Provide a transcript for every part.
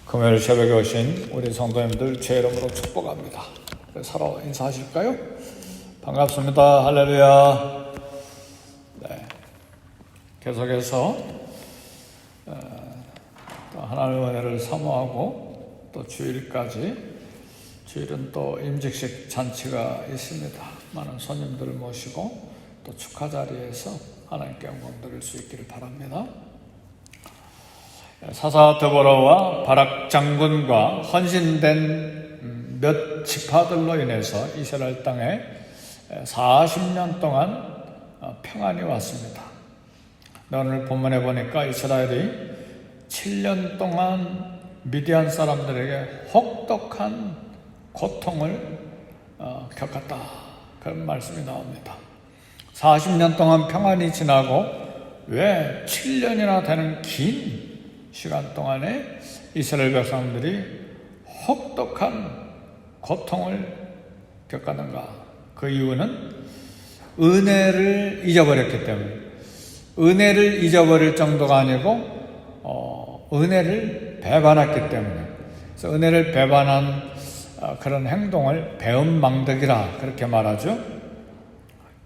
금요일 새벽에 오신 우리 성도님들 제 이름으로 축복합니다. 서로 인사하실까요? 반갑습니다. 할렐루야. 네. 계속해서 하나님의 은혜를 사모하고 또 주일까지, 주일은 또 임직식 잔치가 있습니다. 많은 손님들을 모시고 또 축하 자리에서 하나님께 영광 드릴 수 있기를 바랍니다. 사사 드보라와 바락 장군과 헌신된 몇 지파들로 인해서 이스라엘 땅에 40년 동안 평안이 왔습니다. 오늘 본문에 보니까 이스라엘이 7년 동안 미디안 사람들에게 혹독한 고통을 겪었다, 그런 말씀이 나옵니다. 40년 동안 평안이 지나고 왜 7년이나 되는 긴 시간 동안에 이스라엘 백성들이 혹독한 고통을 겪었는가? 그 이유는 은혜를 잊어버렸기 때문에, 은혜를 잊어버릴 정도가 아니고 은혜를 배반했기 때문에, 그래서 은혜를 배반한 그런 행동을 배은망덕이라 그렇게 말하죠.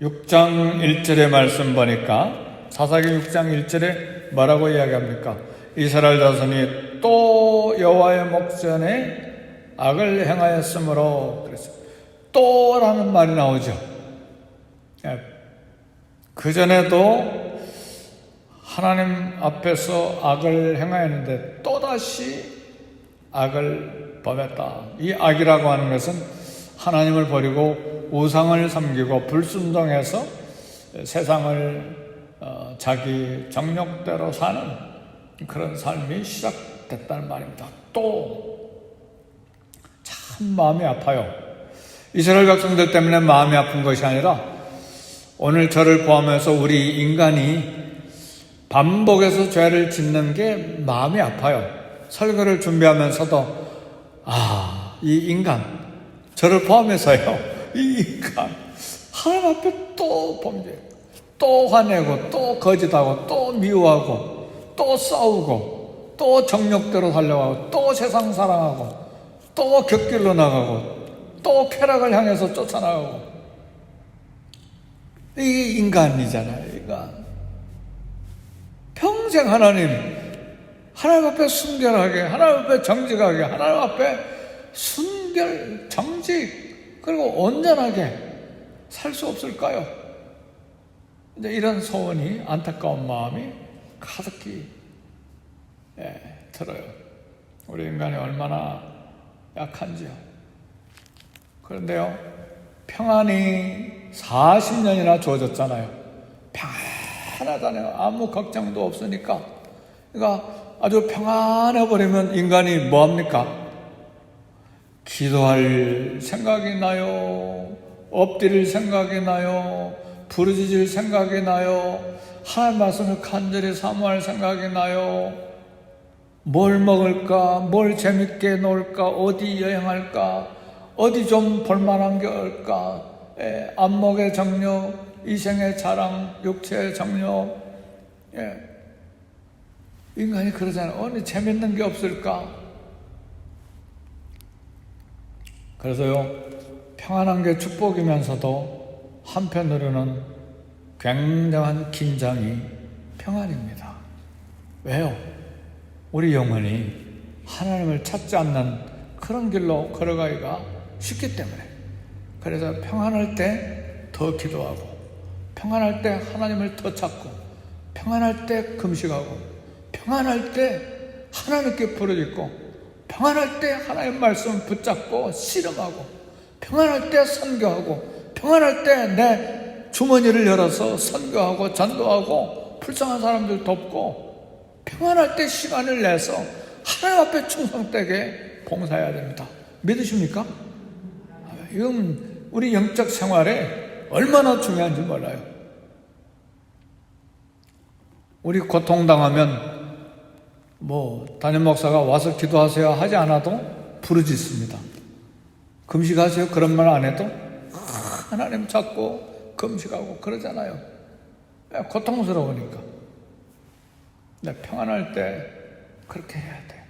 6장 1절의 말씀 보니까, 사사기 6장 1절에 뭐라고 이야기합니까? 이스라엘 자손이 또 여호와의 목전에 악을 행하였으므로, 그랬어요. 또라는 말이 나오죠. 그전에도 하나님 앞에서 악을 행하였는데 또다시 악을 범했다. 이 악이라고 하는 것은 하나님을 버리고 우상을 섬기고 불순종해서 세상을 자기 정욕대로 사는 그런 삶이 시작됐다는 말입니다. 또 참 마음이 아파요. 이스라엘 백성들 때문에 마음이 아픈 것이 아니라 오늘 저를 포함해서 우리 인간이 반복해서 죄를 짓는 게 마음이 아파요. 설교를 준비하면서도 이 인간, 저를 포함해서요, 이 인간 하나님 앞에 또 범죄, 또 화내고 또 거짓하고 또 미워하고 또 싸우고 또 정욕대로 살려가고 또 세상 사랑하고 또 곁길로 나가고 또 쾌락을 향해서 쫓아나가고, 이게 인간이잖아요. 인간 평생 하나님 앞에 순결하게, 하나님 앞에 정직하게, 하나님 앞에 순결, 정직, 그리고 온전하게 살 수 없을까요? 이제 이런 소원이, 안타까운 마음이 가득히 들어요. 우리 인간이 얼마나 약한지요. 그런데요, 평안이 40년이나 주어졌잖아요. 평안하잖아요. 아무 걱정도 없으니까. 그러니까 아주 평안해버리면 인간이 뭐합니까? 기도할 생각이 나요, 엎드릴 생각이 나요, 부르짖을 생각이 나요, 하나님 말씀을 간절히 사모할 생각이 나요, 뭘 먹을까, 뭘 재밌게 놀까, 어디 여행할까, 어디 좀 볼만한 게 올까, 안목의 정욕, 이생의 자랑, 육체의 정욕, 인간이 그러잖아요. 어디 재밌는 게 없을까? 그래서요, 평안한 게 축복이면서도 한편으로는 굉장한 긴장이 평안입니다. 왜요? 우리 영혼이 하나님을 찾지 않는 그런 길로 걸어가기가 쉽기 때문에. 그래서 평안할 때 더 기도하고, 평안할 때 하나님을 더 찾고, 평안할 때 금식하고, 평안할 때 하나님께 부르짖고, 평안할 때 하나님 말씀 붙잡고 씨름하고, 평안할 때 선교하고, 평안할 때 내 주머니를 열어서 선교하고 전도하고 불쌍한 사람들 돕고, 평안할 때 시간을 내서 하나님 앞에 충성되게 봉사해야 됩니다. 믿으십니까? 이건 우리 영적 생활에 얼마나 중요한지 몰라요. 우리 고통당하면 담임 목사가 와서 기도하세요 하지 않아도 부르짖습니다. 금식하세요 그런 말 안 해도 하나님 찾고 금식하고 그러잖아요. 고통스러우니까. 근데 평안할 때 그렇게 해야 돼.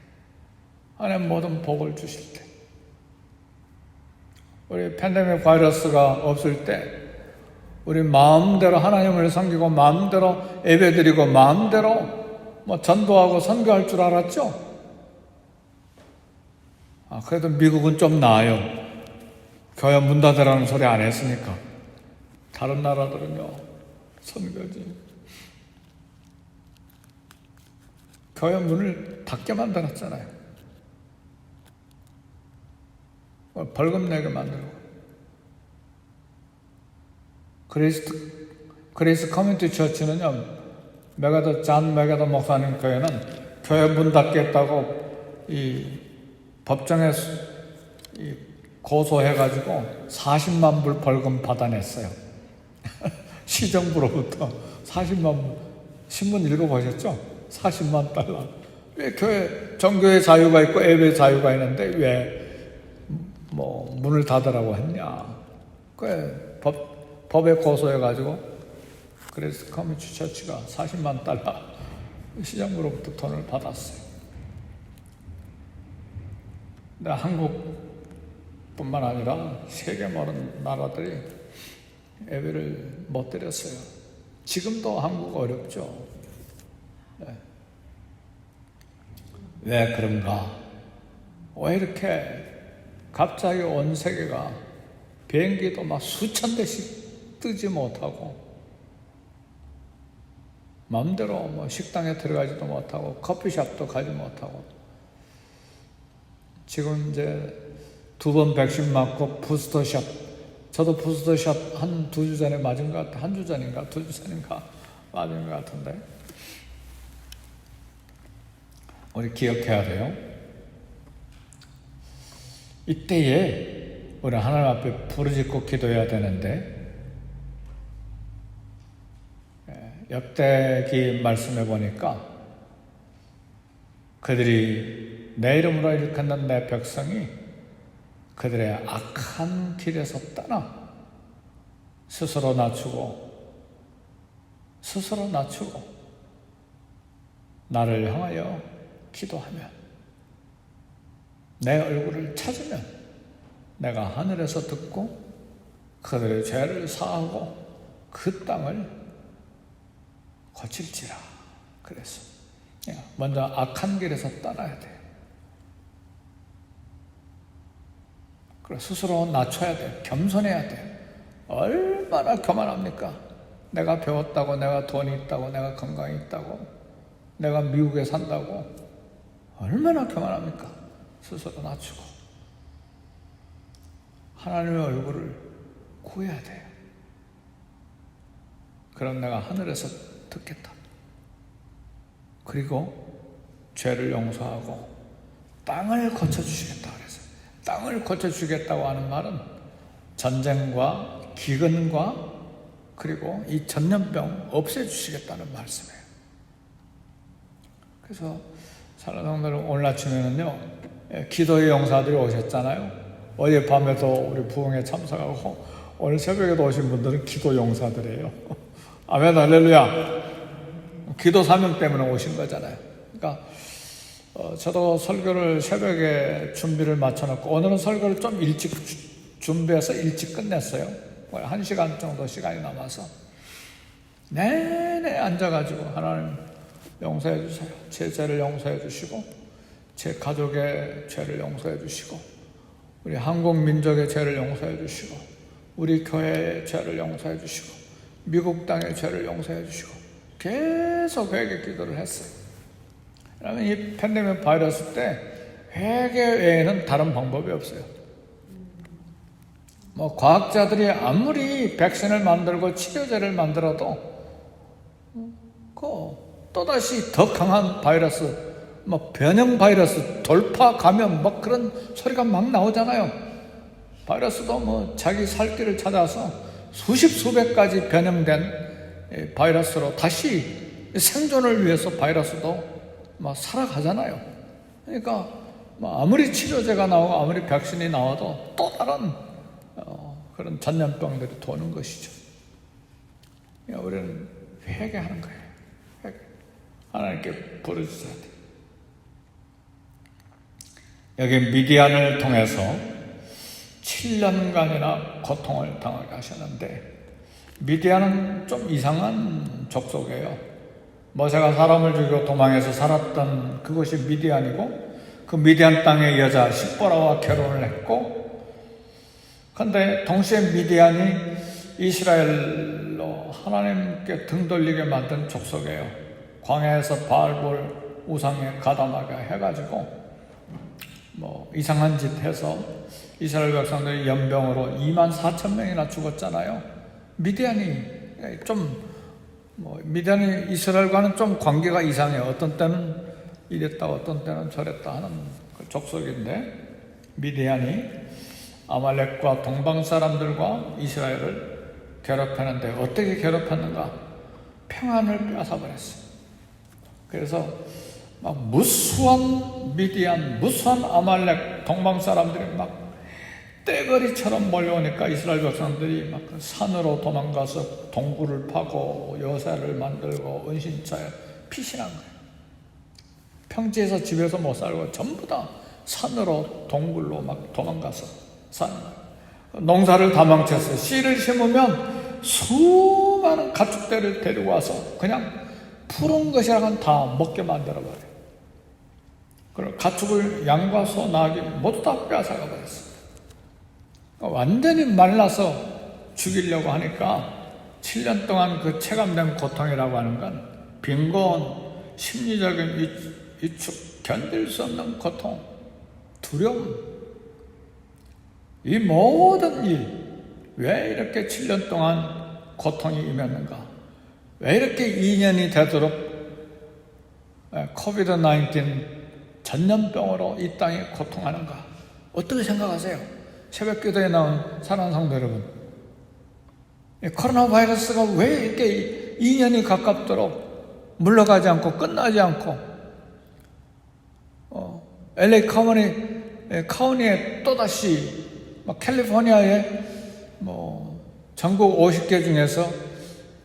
하나님 모든 복을 주실 때, 우리 팬데믹 바이러스가 없을 때 우리 마음대로 하나님을 섬기고 마음대로 예배드리고 마음대로 전도하고 선교할 줄 알았죠? 그래도 미국은 좀 나아요. 교회 문 닫으라는 소리 안 했으니까. 다른 나라들은요, 선교지. 교회 문을 닫게 만들었잖아요. 벌금 내게 만들고. 그레이스 커뮤니티 처치는요, 잔 메가더 목사님 교회는 교회 문 닫겠다고 법정에 고소해가지고 40만 불 벌금 받아냈어요. 시정부로부터 40만 불. 신문 읽어보셨죠? 40만 달러. 왜 교회, 정교의 자유가 있고 예배 자유가 있는데 왜 문을 닫으라고 했냐? 그 법에 고소해가지고 그래서 커뮤니티 처치가 40만 달러 시정부로부터 돈을 받았어요. 근데 한국뿐만 아니라 세계 모든 나라들이 예배를 못 드렸어요. 지금도 한국 어렵죠. 네. 왜 그런가? 왜 이렇게 갑자기 온 세계가 비행기도 막 수천 대씩 뜨지 못하고 마음대로 식당에 들어가지도 못하고 커피숍도 가지 못하고 지금 이제 2번 백신 맞고 부스터샷, 저도 부스터샷 한 2주 전에 맞은 것 같아. 한 주 전인가 2주 전인가 맞은 것 같은데 우리 기억해야 돼요. 이때에 우리 하나님 앞에 부르짖고 기도해야 되는데 역대기 말씀해 보니까 그들이 내 이름으로 일컫는 내 백성이 그들의 악한 길에서 떠나 스스로 낮추고 나를 향하여 기도하면 내 얼굴을 찾으면 내가 하늘에서 듣고 그들의 죄를 사하고 그 땅을 고칠지라. 그래서 먼저 악한 길에서 떠나야 돼요. 그래서 스스로 낮춰야 돼요. 겸손해야 돼요. 얼마나 교만합니까? 내가 배웠다고, 내가 돈이 있다고, 내가 건강이 있다고, 내가 미국에 산다고 얼마나 교만합니까? 스스로 낮추고 하나님의 얼굴을 구해야 돼요. 그럼 내가 하늘에서 듣겠다. 그리고 죄를 용서하고 땅을 고쳐주시겠다 그래서 땅을 고쳐주겠다고 하는 말은 전쟁과 기근과 그리고 이 전염병 없애주시겠다는 말씀이에요. 그래서 사랑하는 오늘 아침에는요 기도의 용사들이 오셨잖아요. 어젯밤에도 우리 부흥에 참석하고 오늘 새벽에도 오신 분들은 기도 용사들이에요. 아멘 할렐루야. 기도 사명 때문에 오신 거잖아요. 그러니까 저도 설교를 새벽에 준비를 맞춰놓고 오늘은 설교를 좀 일찍 준비해서 일찍 끝냈어요. 1시간 정도 시간이 남아서 내내 앉아가지고 하나님 용서해 주세요. 제 죄를 용서해 주시고 제 가족의 죄를 용서해 주시고 우리 한국 민족의 죄를 용서해 주시고 우리 교회의 죄를 용서해 주시고 미국 땅의 죄를 용서해 주시고 계속 회개 기도를 했어요. 그러면 이 팬데믹 바이러스 때 회개 외에는 다른 방법이 없어요. 과학자들이 아무리 백신을 만들고 치료제를 만들어도 또다시 더 강한 바이러스, 변형 바이러스, 돌파 감염, 그런 소리가 막 나오잖아요. 바이러스도 자기 살 길을 찾아서 수십, 수백 가지 변형된 바이러스로 다시 생존을 위해서 바이러스도 살아가잖아요. 그러니까 아무리 치료제가 나오고 아무리 백신이 나와도 또 다른 그런 전염병들이 도는 것이죠. 그러니까 우리는 회개하는 거예요. 하나님께 부르짖어야 돼요. 여기 미디안을 통해서 7년간이나 고통을 당하게 하셨는데, 미디안은 좀 이상한 족속이에요. 모세가 사람을 죽이고 도망해서 살았던 그곳이 미디안이고, 그 미디안 땅의 여자 십보라와 결혼을 했고, 그런데 동시에 미디안이 이스라엘로 하나님께 등 돌리게 만든 족속이에요. 광야에서 바알볼 우상에 가담하게 해가지고 이상한 짓 해서 이스라엘 백성들이 연병으로 24,000명이나 죽었잖아요. 미디안이 미디안이 이스라엘과는 좀 관계가 이상해요. 어떤 때는 이랬다 어떤 때는 저랬다 하는 그 족속인데, 미디안이 아말렉과 동방 사람들과 이스라엘을 괴롭혔는데 어떻게 괴롭혔는가? 평안을 뺏어버렸어요. 그래서 막 무수한 미디안, 무수한 아말렉 동방 사람들이 막 떼거리처럼 몰려오니까 이스라엘 백성들이 막 산으로 도망가서 동굴을 파고 요새를 만들고 은신처에 피신한 거예요. 평지에서 집에서 못 살고 전부 다 산으로 동굴로 막 도망가서 사는 거예요. 농사를 다 망쳤어요. 씨를 심으면 수많은 가축들을 데리고 와서 그냥 푸른 것이랑은 다 먹게 만들어버려요. 그리고 가축을 양과 소, 나귀 모두 다 빼앗아가 버렸어요. 완전히 말라서 죽이려고 하니까 7년 동안 그 체감된 고통이라고 하는 건 빈곤, 심리적인 위축, 견딜 수 없는 고통, 두려움, 이 모든 일, 왜 이렇게 7년 동안 고통이 임했는가? 왜 이렇게 2년이 되도록 코비드-19 전염병으로 이 땅이 고통하는가? 어떻게 생각하세요? 새벽 기도에 나온 사랑하는 성도 여러분, 코로나 바이러스가 왜 이렇게 2년이 가깝도록 물러가지 않고 끝나지 않고 LA 카운티에 또다시 캘리포니아에 전국 50개 중에서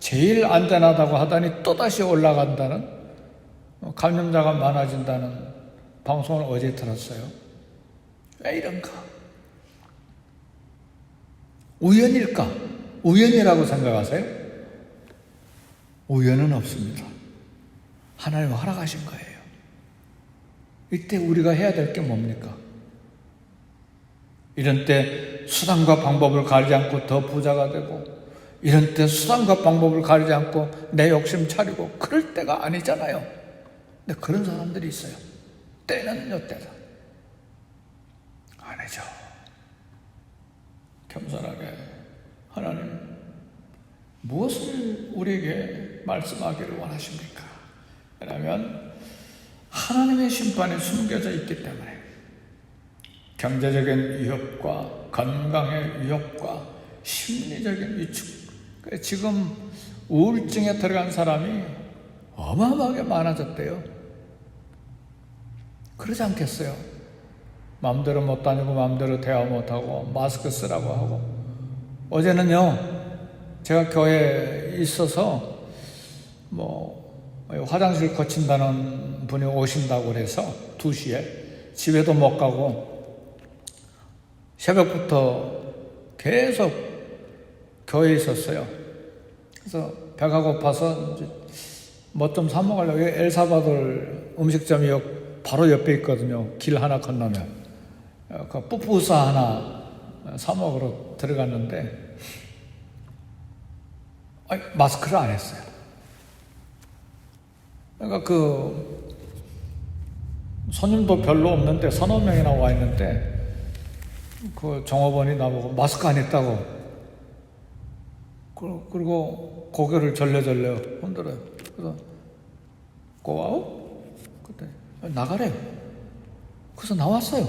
제일 안전하다고 하더니 또다시 올라간다는, 감염자가 많아진다는 방송을 어제 들었어요. 왜 이런가? 우연일까? 우연이라고 생각하세요? 우연은 없습니다. 하나님 허락하신 거예요. 이때 우리가 해야 될 게 뭡니까? 이런 때 수단과 방법을 가리지 않고 더 부자가 되고, 이런 때 수단과 방법을 가리지 않고 내 욕심 차리고 그럴 때가 아니잖아요. 근데 그런 사람들이 있어요. 때는 이때다. 아니죠. 겸손하게 하나님 무엇을 우리에게 말씀하기를 원하십니까? 왜냐하면 하나님의 심판이 숨겨져 있기 때문에, 경제적인 위협과 건강의 위협과 심리적인 위축, 지금 우울증에 들어간 사람이 어마어마하게 많아졌대요. 그러지 않겠어요? 마음대로 못 다니고 마음대로 대화 못하고 마스크 쓰라고 하고. 어제는요, 제가 교회에 있어서 화장실 거친다는 분이 오신다고 그래서 2시에 집에도 못 가고 새벽부터 계속 교회에 있었어요. 그래서 배가 고파서 뭐 좀 사 먹으려고, 엘사바돌 음식점이 바로 옆에 있거든요. 길 하나 건너면. 그 푸푸사 하나 사 먹으러 들어갔는데 마스크를 안 했어요. 그러니까 그 손님도 별로 없는데 3~4명이나 와 있는데 그 종업원이 나보고 마스크 안 했다고, 그리고 고개를 절레절레 흔들어요. 그래서 고아우? 그때 나가래요. 그래서 나왔어요.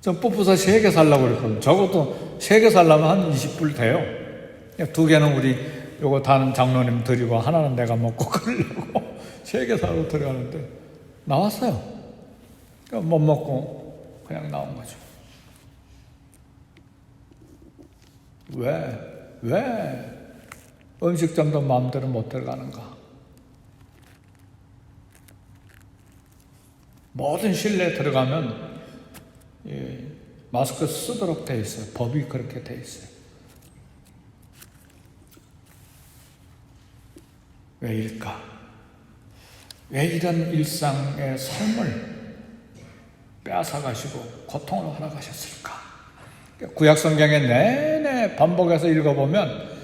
전 뽀뽀사 3개 살라고 그랬거든요. 적어도 3개 살려면 한 20불 돼요. 2개는 우리 요거 다른 장로님 드리고 하나는 내가 먹고 그러려고 3개 사러 들어가는데 나왔어요. 그러니까 못 먹고 그냥 나온 거죠. 왜 음식점도 마음대로 못 들어가는가? 모든 실내에 들어가면 마스크 쓰도록 돼 있어요. 법이 그렇게 돼 있어요. 왜일까? 왜 이런 일상의 삶을 빼앗아가시고 고통을 허락하셨을까? 구약 성경에 내내 반복해서 읽어보면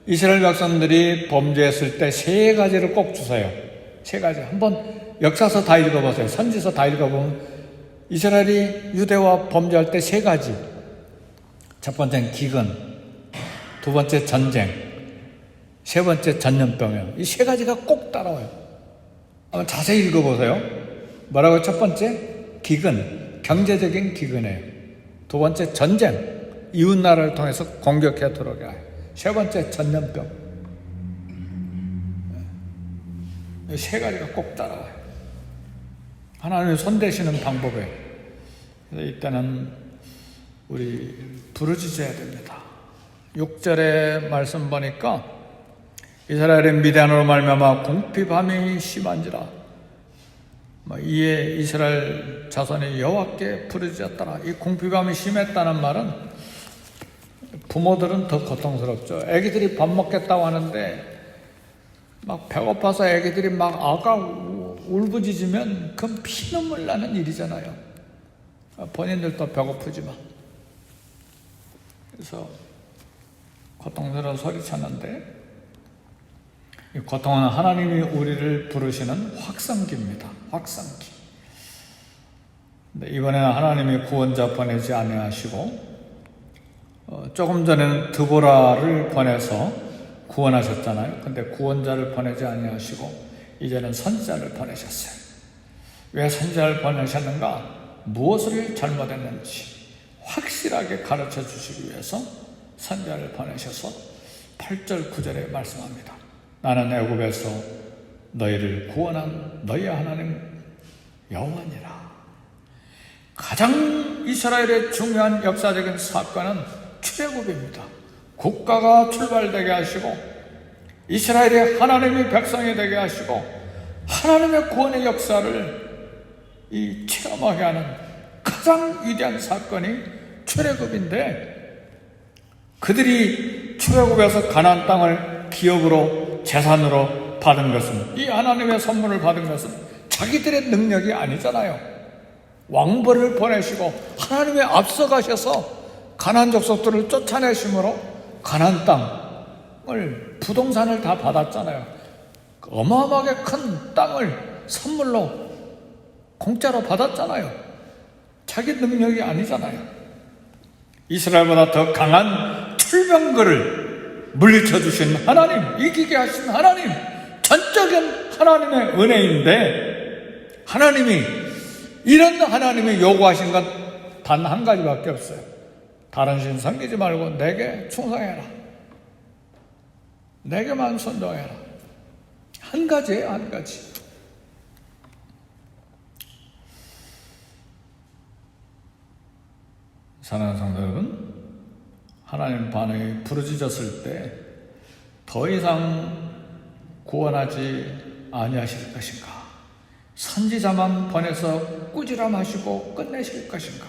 이스라엘 백성들이 범죄했을 때 세 가지를 꼭 주세요. 세 가지. 한번 역사서 다 읽어보세요. 선지서 다 읽어보면 이스라엘이 유대와 범죄할 때 세 가지. 첫 번째는 기근, 두 번째 전쟁, 세 번째 전염병이에요. 이 세 가지가 꼭 따라와요. 한번 자세히 읽어보세요. 뭐라고? 첫 번째 기근, 경제적인 기근이에요. 두 번째 전쟁, 이웃나라를 통해서 공격해 들어오게 해요. 세 번째 전염병. 이 세 가지가 꼭 따라와요. 하나님이 손대시는 방법이에요. 그래서 이때는 우리 부르짖어야 됩니다. 6절의 말씀 보니까 이스라엘의 미디안으로 말미암아 궁핍함이 심한지라 이에 이스라엘 자손이 여호와께 부르짖었더라. 이 궁핍함이 심했다는 말은 부모들은 더 고통스럽죠. 애기들이 밥 먹겠다고 하는데 막 배고파서 애기들이 막 아가 울부짖으면 그건 피눈물 나는 일이잖아요. 본인들도 배고프지만. 그래서 고통스러운 소리쳤는데 이 고통은 하나님이 우리를 부르시는 확성기입니다. 확성기. 근데 이번에는 하나님이 구원자 보내지 아니하시고 조금 전에는 드보라를 보내서 구원하셨잖아요. 근데 구원자를 보내지 아니하시고 이제는 선지자를 보내셨어요. 왜 선지자를 보내셨는가? 무엇을 잘못했는지 확실하게 가르쳐 주시기 위해서 선지자를 보내셔서 8절 9절에 말씀합니다. 나는 애굽에서 너희를 구원한 너희 하나님 여호와니라. 가장 이스라엘의 중요한 역사적인 사건은 출애굽입니다. 국가가 출발되게 하시고 이스라엘의 하나님의 백성이 되게 하시고 하나님의 구원의 역사를 체험하게 하는 가장 위대한 사건이 출애굽인데 그들이 출애굽에서 가나안 땅을 기업으로 재산으로 받은 것은 이 하나님의 선물을 받은 것은 자기들의 능력이 아니잖아요. 왕벌을 보내시고 하나님의 앞서가셔서 가나안 족속들을 쫓아내심으로 가나안 땅을 부동산을 다 받았잖아요. 어마어마하게 큰 땅을 선물로 공짜로 받았잖아요. 자기 능력이 아니잖아요. 이스라엘보다 더 강한 출병거를 물리쳐 주신 하나님, 이기게 하신 하나님, 전적인 하나님의 은혜인데 하나님이 이런 하나님이 요구하신 건 단 한 가지밖에 없어요. 다른 신 섬기지 말고 내게 충성해라. 내게만 순종해라. 한 가지예요, 한 가지. 사랑하는 성도 여러분, 하나님 반응이 부르짖었을 때 더 이상 구원하지 아니하실 것인가? 선지자만 보내서 꾸지람하시고 끝내실 것인가?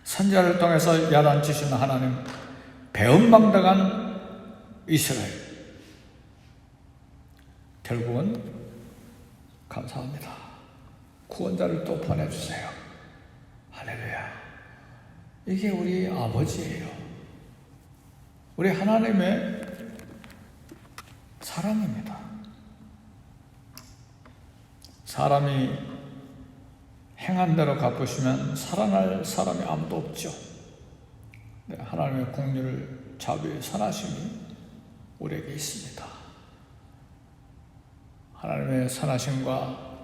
선지자를 통해서 야단치신 하나님, 배은망덕한 이스라엘. 결국은 감사합니다. 구원자를 또 보내주세요. 할렐루야. 이게 우리 아버지예요. 우리 하나님의 사랑입니다. 사람이 행한 대로 갚으시면 살아날 사람이 아무도 없죠. 하나님의 공의를 자비의 선하심이 우리에게 있습니다. 하나님의 선하심과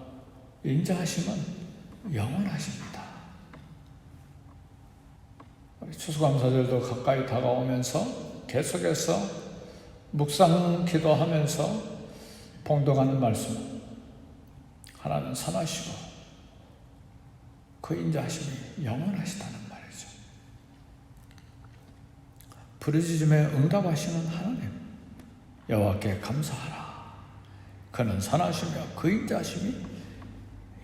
인자하심은 영원하십니다. 우리 추수감사절도 가까이 다가오면서 계속해서 묵상 기도하면서 봉독하는 말씀, 하나님은 선하시고 그 인자하심이 영원하시다는 말이죠. 부르짖음에 응답하시는 하나님, 여호와께 감사하라. 그는 선하시며 그 인자하심이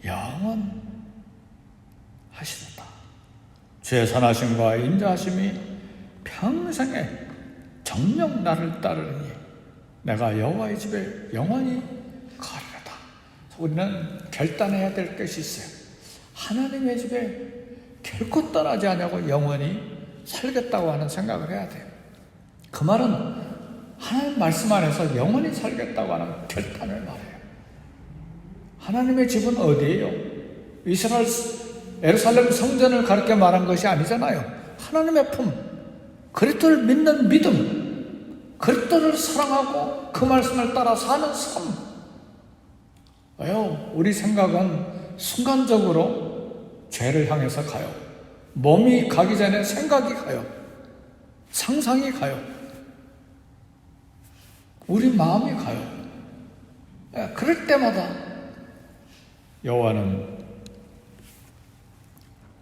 영원하시도다. 주의 선하심과 인자하심이 평생에 정녕 나를 따르니 내가 여호와의 집에 영원히 거하리로다. 우리는 결단해야 될 것이 있어요. 하나님의 집에 결코 떠나지 않냐고 영원히 살겠다고 하는 생각을 해야 돼요. 그 말은 하나님 말씀 안에서 영원히 살겠다고 하는 결단을 말해요. 하나님의 집은 어디예요? 이스라엘 예루살렘 성전을 가르쳐 말한 것이 아니잖아요. 하나님의 품, 그리스도를 믿는 믿음, 그리스도를 사랑하고 그 말씀을 따라 사는 삶. 왜요? 우리 생각은 순간적으로 죄를 향해서 가요. 몸이 가기 전에 생각이 가요. 상상이 가요. 우리 마음이 가요. 그럴 때마다 여호와는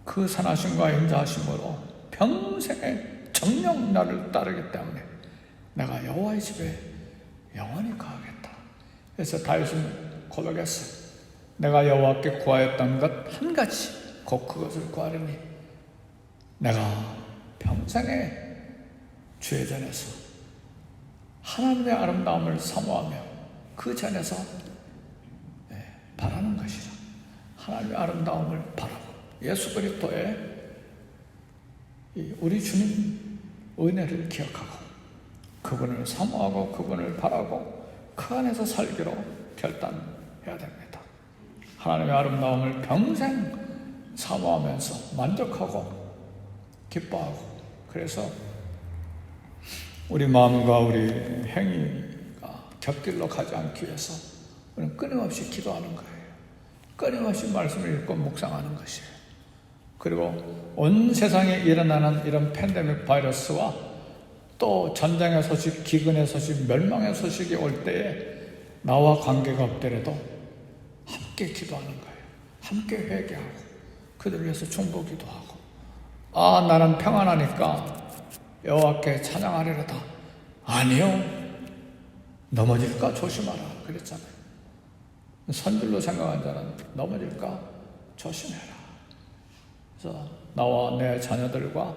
그 선하심과 인자하심으로 평생에 정녕 나를 따르기 때문에 내가 여호와의 집에 영원히 거하겠다. 그래서 다윗은 고백했어요. 내가 여호와께 구하였던 것 한 가지, 곧 그것을 구하리니 내가 평생에 주의 전에서 하나님의 아름다움을 사모하며 그 전에서 바라는 것이죠. 하나님의 아름다움을 바라고 예수 그리스도의 우리 주님 은혜를 기억하고 그분을 사모하고 그분을 바라고 그 안에서 살기로 결단해야 됩니다. 하나님의 아름다움을 평생 사모하면서 만족하고 기뻐하고, 그래서 우리 마음과 우리 행위가 곁길로 가지 않기 위해서 우리는 끊임없이 기도하는 거예요. 끊임없이 말씀을 읽고 묵상하는 것이에요. 그리고 온 세상에 일어나는 이런 팬데믹 바이러스와 또 전쟁의 소식, 기근의 소식, 멸망의 소식이 올 때에 나와 관계가 없더라도 함께 기도하는 거예요. 함께 회개하고 그들을 위해서 중보기도 하고, 아 나는 평안하니까 여호와께 찬양하리로다. 아니요, 넘어질까 조심하라 그랬잖아요. 선줄로 생각한 자는 넘어질까 조심해라. 그래서 나와 내 자녀들과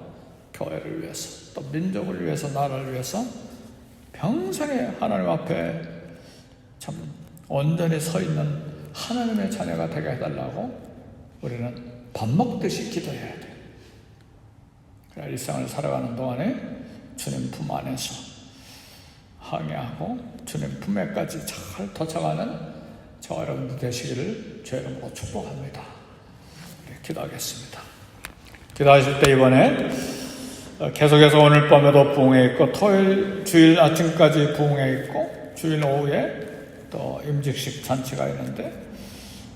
교회를 위해서 또 민족을 위해서 나라를 위해서 평생에 하나님 앞에 참 온전히 서 있는 하나님의 자녀가 되게 해달라고 우리는 밥 먹듯이 기도해야 돼요. 그래 일상을 살아가는 동안에 주님 품 안에서 항해하고 주님 품에까지 잘 도착하는 저와 여러분들 되시기를 주의 이름으로 축복합니다. 네, 기도하겠습니다. 기도하실 때 이번에 계속해서 오늘 밤에도 부흥회 있고 토요일 주일 아침까지 부흥회 있고 주일 오후에 또 임직식 잔치가 있는데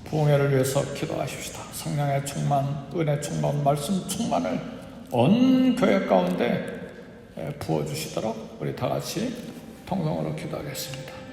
부흥회를 위해서 기도하십시다. 성령의 충만, 은혜 충만, 말씀 충만을 온 교회 가운데 부어주시도록 우리 다 같이 통성으로 기도하겠습니다.